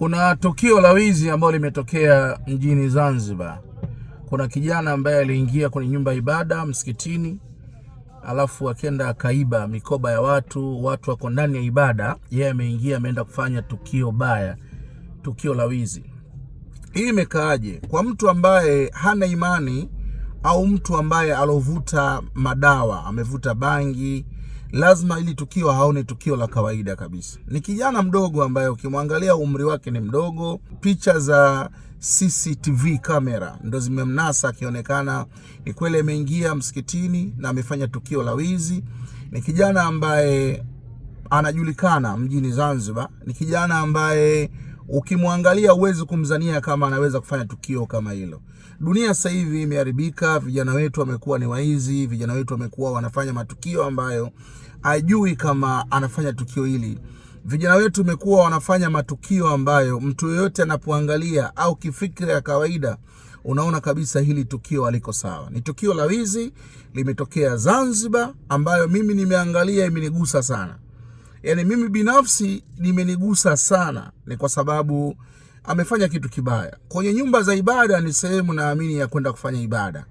Kuna tukio la wizi ambalo limetokea mjini Zanzibar. Kuna kijana ambaye aliingia kwenye nyumba ibada msikitini, alafu akenda akaiba mikoba ya watu wako ndani ya ibada. Yeye ameingia, ameenda kufanya tukio baya, tukio la wizi. Hii imekaaje kwa mtu ambaye hana imani au mtu ambaye alovuta madawa, amevuta bangi? Lazima ili tukio haone tukio la kawaida kabisa. Ni kijana mdogo ambaye ukimwangalia umri wake ni mdogo. Picha za CCTV kamera ndo zimemnasa akionekana ni kweli ameingia msikitini na amefanya tukio la wizi. Ni kijana ambaye anajulikana mjini Zanzibar. Ni kijana ambaye ukimwangalia uwezi kumzania kama anaweza kufanya tukio kama hilo. Dunia sasa hivi imeharibika, vijana wetu wamekuwa ni waizi, vijana wetu wamekuwa wanafanya matukio ambayo hajui kama anafanya tukio hili. Vijana wetu wamekuwa wanafanya matukio ambayo mtu yoyote anapoangalia au kifikra ya kawaida unaona kabisa hili tukio haliko sawa. Ni tukio la wizi limetokea Zanzibar ambayo mimi nimeangalia imenigusa sana. Yaani mimi binafsi nimenigusa sana, ni kwa sababu amefanya kitu kibaya. Kwenye nyumba za ibada ni sehemu naamini ya kwenda kufanya ibada.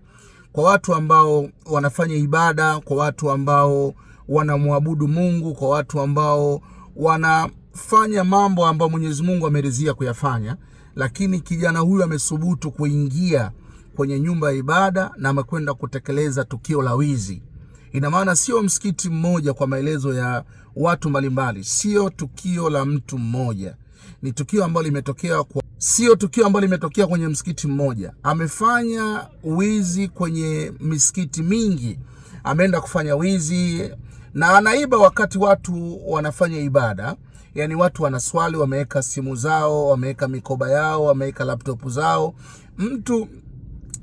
Kwa watu ambao wanafanya ibada, kwa watu ambao wanamwabudu Mungu, kwa watu ambao wanafanya mambo ambayo Mwenyezi Mungu ameridhia kuyafanya. Lakini kijana huyu amesubutu kuingia kwenye nyumba ya ibada na amekwenda kutekeleza tukio la wizi. Ina maana sio msikiti mmoja, kwa maelezo ya watu mbalimbali, sio tukio la mtu mmoja. Ni tukio ambalo limetokea sio tukio ambalo limetokea kwenye msikiti mmoja. Amefanya wizi kwenye misikiti mingi. Ameenda kufanya wizi na anaiba wakati watu wanafanya ibada. Yaani watu wanaswali, wameweka simu zao, wameweka mikoba yao, wameweka laptop zao. Mtu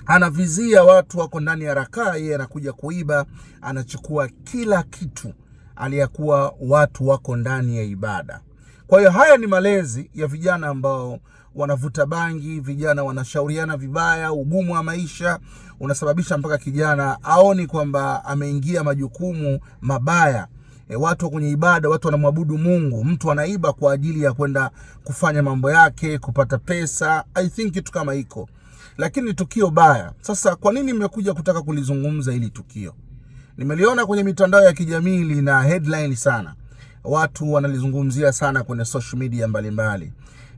anavizia watu wako ndani ya rakaa, yeye anakuja kuiba, anachukua kila kitu aliyakuwa watu wako ndani ya ibada. Kwa hiyo haya ni malezi ya vijana ambao wanavuta bangi, vijana wanashauriana vibaya. Ugumu wa maisha unasababisha mpaka kijana aoni kwamba ameingia majukumu mabaya. Watu kwenye ibada, watu wanamwabudu Mungu, mtu anaiba kwa ajili ya kwenda kufanya mambo yake, kupata pesa. I think kitu kama hiko. Lakini tukio baya. Sasa kwa nini nimekuja kutaka kulizungumza hili tukio? Nimeliona kwenye mitandao ya kijamii lina headline sana. Watu wanalizungumzia sana kwenye social media mbalimbali.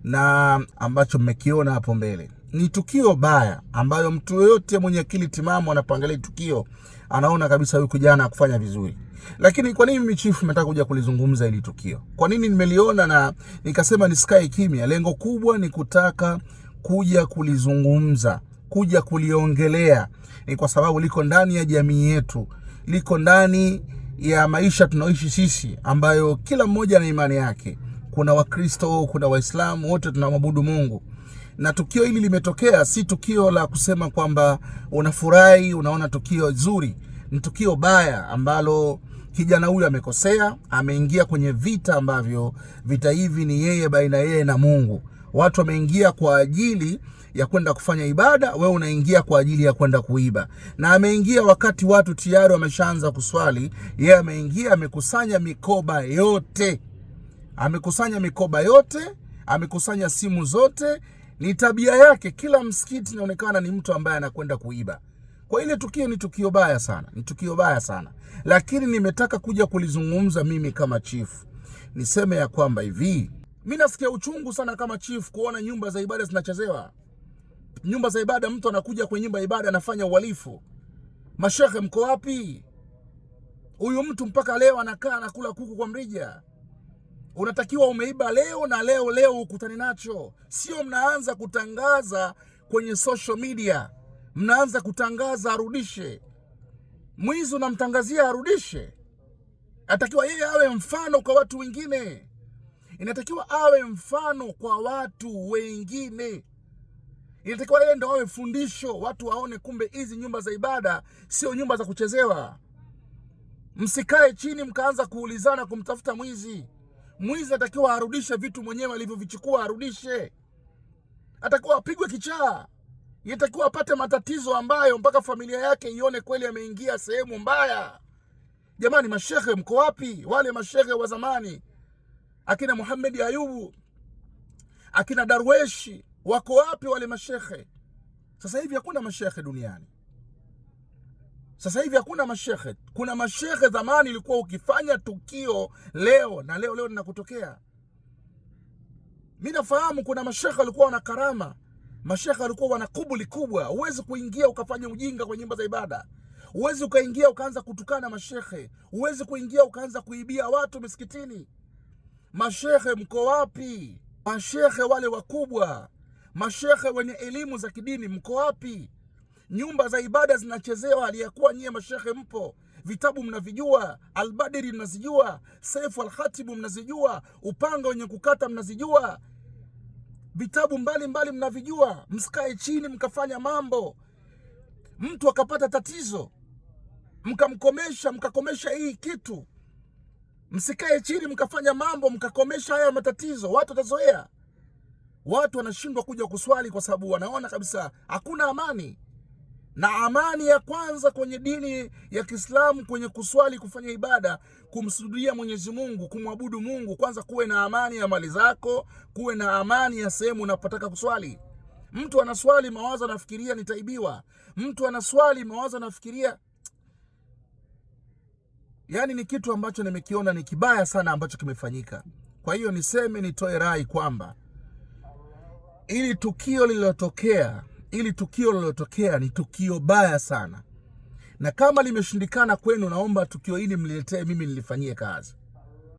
Na ambacho mmekiona hapo mbele ni tukio baya ambayo mtu yoyote mwenye akili timamu anapoangalia tukio anaona kabisa huyu kijana hakufanya vizuri. Lakini kwa nini mimi chief nataka kuja kulizungumza hili tukio? Kwa nini nimeliona na nikasema nisikae kimya? Lengo kubwa ni kutaka kuja kulizungumza, kuja kuliongelea. Ni kwa sababu liko ndani ya jamii yetu, liko ndani ya maisha tunaoishi sisi, ambayo kila mmoja na imani yake. Kuna Wakristo, kuna Waislamu, wote tunamwabudu Mungu. Na tukio hili limetokea, si tukio la kusema kwamba unafurahi, unaona tukio zuri. Ni tukio baya ambalo kijana huyu amekosea, ameingia kwenye vita ambavyo vita hivi ni yeye baina yeye na Mungu. Watu wameingia kwa ajili ya kwenda kufanya ibada, wewe unaingia kwa ajili ya kwenda kuiba. Na ameingia wakati watu tayari wameshaanza kuswali, yeye ameingia amekusanya mikoba yote. Amekusanya mikoba yote, amekusanya simu zote. Ni tabia yake, kila msikiti inaonekana ni mtu ambaye anakwenda kuiba. Kwa ile tukio ni tukio baya sana, ni tukio baya sana. Lakini nimetaka kuja kulizungumza mimi kama chief. Niseme ya kwamba hivi, mimi nasikia uchungu sana kama chief kuona nyumba za ibada zinachezewa. Nyumba za ibada, mtu anakuja kwenye nyumba ya ibada anafanya uhalifu. Mashehe mko wapi? Huyu mtu mpaka leo anakaa anakula kuku kwa mrija. Unatakiwa umeiba leo na leo ukutane nacho. Sio mnaanza kutangaza kwenye social media. Mnaanza kutangaza arudishe. Mwizi unamtangazia arudishe. Atakiwa yeye awe mfano kwa watu wengine. Inatakiwa awe mfano kwa watu wengine. Inatakiwa yeye ndo awe fundisho, watu waone kumbe hizi nyumba za ibada sio nyumba za kuchezewa. Msikae chini mkaanza kuulizana kumtafuta mwizi. Mwizi atakiwa arudishe vitu mwenyewe alivyovichukua, arudishe. Atakiwa apigwe kichaa. Inatakiwa apate matatizo ambayo mpaka familia yake ione kweli ameingia sehemu mbaya. Jamani, mashehe mko wapi? Wale mashehe wa zamani akina Muhammad Ayubu, Akina Darweshi wako wapi wale mashekhe? Sasa hivi hakuna mashekhe duniani. Sasa hivi hakuna mashekhe. Kuna mashekhe zamani ilikuwa ukifanya tukio leo na leo ninakutokea. Mimi nafahamu kuna mashekhe walikuwa wana karama. Mashekhe walikuwa wana kubuli kubwa. Huwezi kuingia ukafanya ujinga kwenye nyumba za ibada. Huwezi ukaingia ukaanza kutukana mashekhe. Huwezi kuingia ukaanza kuibia watu misikitini. Mashekhe mko wapi? Mashekhe wale wakubwa, mashekhe wenye elimu za kidini mko wapi? Nyumba za ibada zinachezewa aliyakuwa nyie mashekhe mpo. Vitabu mnavijua, Albadiri mnazijua, Saifu Al-Khatibu mnazijua, upanga wenye kukata mnazijua, vitabu mbalimbali mnavijua. Msikae chini mkafanya mambo, mtu akapata tatizo mkakomesha hii kitu. Msikae chini mkafanya mambo mkakomesha haya matatizo. Watu watazoea. Watu wanashindwa kuja kuswali kwa sababu wanaona kabisa hakuna amani. Na amani ya kwanza kwenye dini ya Kiislamu, kwenye kuswali, kufanya ibada, kumsujudia Mwenyezi Mungu, kumwabudu Mungu, kwanza kuwe na amani ya mali zako, kuwe na amani ya sehemu unapotaka kuswali. Mtu anaswali mawazo anafikiria nitaibiwa. Mtu anaswali mawazo anafikiria, yani ni kitu ambacho nimekiona ni kibaya sana ambacho kimefanyika. Kwa hiyo nitoe rai kwamba ili tukio lililotokea ni tukio baya sana. Na kama limeshindikana kwenu, naomba tukio hili mliletee mimi nilifanyie kazi.